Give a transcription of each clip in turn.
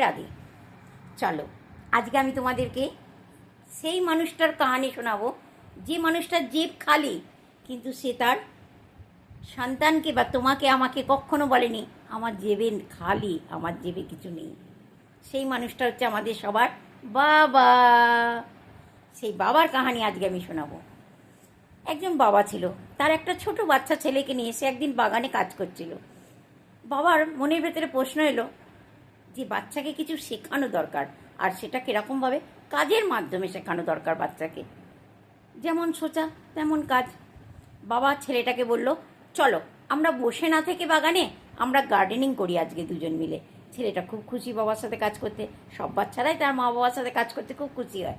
রাধে। চলো আজকে আমি তোমাদেরকে সেই মানুষটার কাহানি শোনাবো যে মানুষটার জেব খালি, কিন্তু সে তার সন্তানকে বা তোমাকে আমাকে কখনো বলেনি আমার জেবে খালি, আমার জেবে কিছু নেই। সেই মানুষটা হচ্ছে আমাদের সবার বাবা। সেই বাবার কাহানি আজকে আমি শোনাবো। একজন বাবা ছিল, তার একটা ছোট বাচ্চা ছেলেকে নিয়ে সে একদিন বাগানে কাজ করছিল। বাবার মনের ভেতরে প্রশ্ন এলো যে বাচ্চাকে কিছু শেখানো দরকার, আর সেটা কীরকমভাবে? কাজের মাধ্যমে শেখানো দরকার বাচ্চাকে। যেমন সোচা তেমন কাজ। বাবা ছেলেটাকে বলল, চলো আমরা বসে না থেকে বাগানে আমরা গার্ডেনিং করি আজকে দুজন মিলে। ছেলেটা খুব খুশি বাবার সাথে কাজ করতে। সব বাচ্চারাই তার মা বাবার সাথে কাজ করতে খুব খুশি হয়।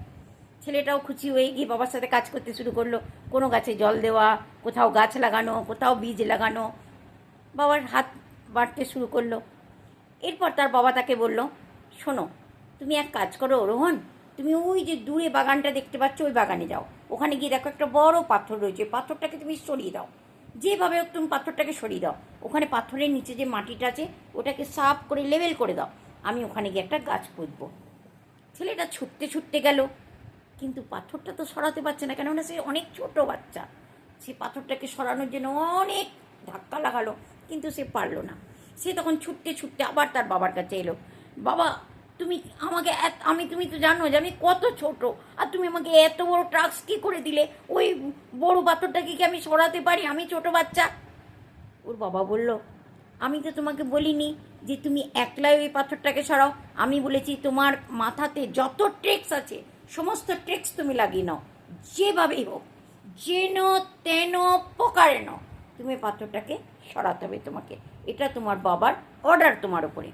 ছেলেটাও খুশি হয়ে গিয়ে বাবার সাথে কাজ করতে শুরু করলো। কোনো গাছে জল দেওয়া, কোথাও গাছ লাগানো, কোথাও বীজ লাগানো। বাবার হাত বাড়তে শুরু করলো। এরপর তার বাবা তাকে বলল, শোনো তুমি এক কাজ করো রোহন, তুমি ওই যে দূরে বাগানটা দেখতে পাচ্ছ ওই বাগানে যাও। ওখানে গিয়ে দেখো একটা বড় পাথর রয়েছে, পাথরটাকে তুমি সরিয়ে দাও। যেভাবে হোক তুমি পাথরটাকে সরিয়ে দাও। ওখানে পাথরের নিচে যে মাটিটা আছে ওটাকে সাফ করে লেভেল করে দাও। আমি ওখানে গিয়ে একটা গাছ পুঁতবো। ছেলেটা ছুটতে ছুটতে গেল, কিন্তু পাথরটা তো সরাতে পারছে না, কেননা সে অনেক ছোট বাচ্চা। সে পাথরটাকে সরানোর জন্য অনেক ধাক্কা লাগালো, কিন্তু সে পারলো না। সে তখন ছুটতে ছুটতে আবার তার বাবার কাছে এলো। বাবা তুমি আমাকে তুমি তো জানো যে আমি কত ছোট, আর তুমি আমাকে এত বড় টাস্ক কী করে দিলে? ওই বড় পাথরটাকে কি আমি সরাতে পারি? আমি ছোট বাচ্চা। ওর বাবা বলল, আমি তো তোমাকে বলিনি যে তুমি একলাই ওই পাথরটাকে সরাও। আমি বলেছি তোমার মাথাতে যত ট্রিক্স আছে সমস্ত ট্রিক্স তুমি লাগিয়ে নাও, যেভাবেই হোক, যেন তেন প্রকারে নাও, তুমি পাথরটাকে সরাতে হবে তোমাকে। এটা তোমার বাবার অর্ডার তোমার উপরে।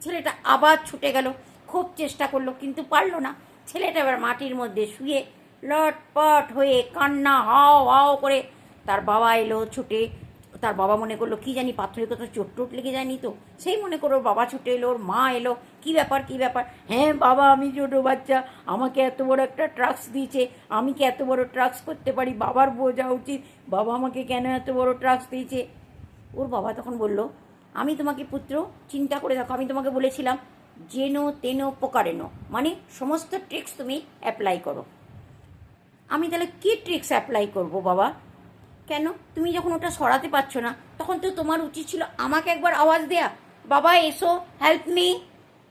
ছেলেটা আবার ছুটে গেল, খুব চেষ্টা করলো কিন্তু পারলো না। ছেলেটা এবার মাটির মধ্যে শুয়ে লটপট হয়ে কান্না হাও হাও করে। তার বাবা এলো ছুটে। তার বাবা মনে করলো কি জানি পাথরের কোথাও চোট টোট লেগে যায়নি তো। সেই মনে করো ওর বাবা ছুটে এলো, ওর মা এলো। কি ব্যাপার কি ব্যাপার? হ্যাঁ বাবা, আমি ছোটো বাচ্চা, আমাকে এত বড় একটা ট্রাক্স দিয়েছে, আমি কি এত বড় ট্রাক্স করতে পারি? বাবার বোঝা উচিত, বাবা আমাকে কেন এত বড় ট্রাক্স দিয়েছে? ওর বাবা তখন বলল, আমি তোমাকে পুত্র চিন্তা করে দেখো, আমি তোমাকে বলেছিলাম যেন তেন প্রকারেণ, মানে সমস্ত ট্রিক্স তুমি অ্যাপ্লাই করো। আমি তাহলে কী ট্রিক্স অ্যাপ্লাই করব বাবা? কেন? তুমি যখন ওটা সরাতে পারছো না তখন তো তোমার উচিত ছিল আমাকে একবার আওয়াজ দেয়া, বাবা এসো হেল্প মি।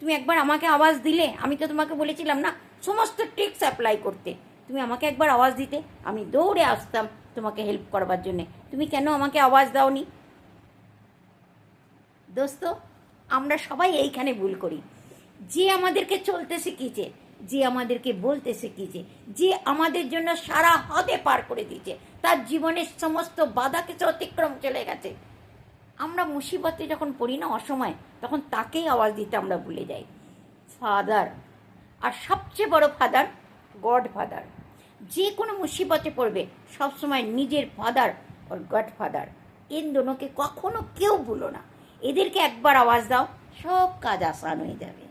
তুমি একবার আমাকে আওয়াজ দিলে, আমি তো তোমাকে বলেছিলাম না সমস্ত ট্রিক্স অ্যাপ্লাই করতে। তুমি আমাকে একবার আওয়াজ দিতে, আমি দৌড়ে আসতাম তোমাকে হেল্প করবার জন্যে। তুমি কেন আমাকে আওয়াজ দাওনি? দোস্ত, আমরা সবাই এইখানে ভুল করি। যে আমাদেরকে চলতে শিখিয়েছে, যে আমাদেরকে বলতে শিখিয়েছে, যে আমাদের জন্য সারা হদে পার করে দিয়েছে, তার জীবনের সমস্ত বাধাকে অতিক্রম চলে গেছে, আমরা মুসিবতে যখন পড়ি না অসময়, তখন তাকেই আওয়াজ দিতে আমরা ভুলে যাই। ফাদার, আর সবচেয়ে বড় ফাদার গড ফাদার। যে কোনো মুসিবতে পড়বে সবসময় নিজের ফাদার আর গড ফাদার, এর দোনোকে কখনো কেউ ভুলো না। এদেরকে একবার আওয়াজ দাও, সব কাজ আসান হয়ে যাবে।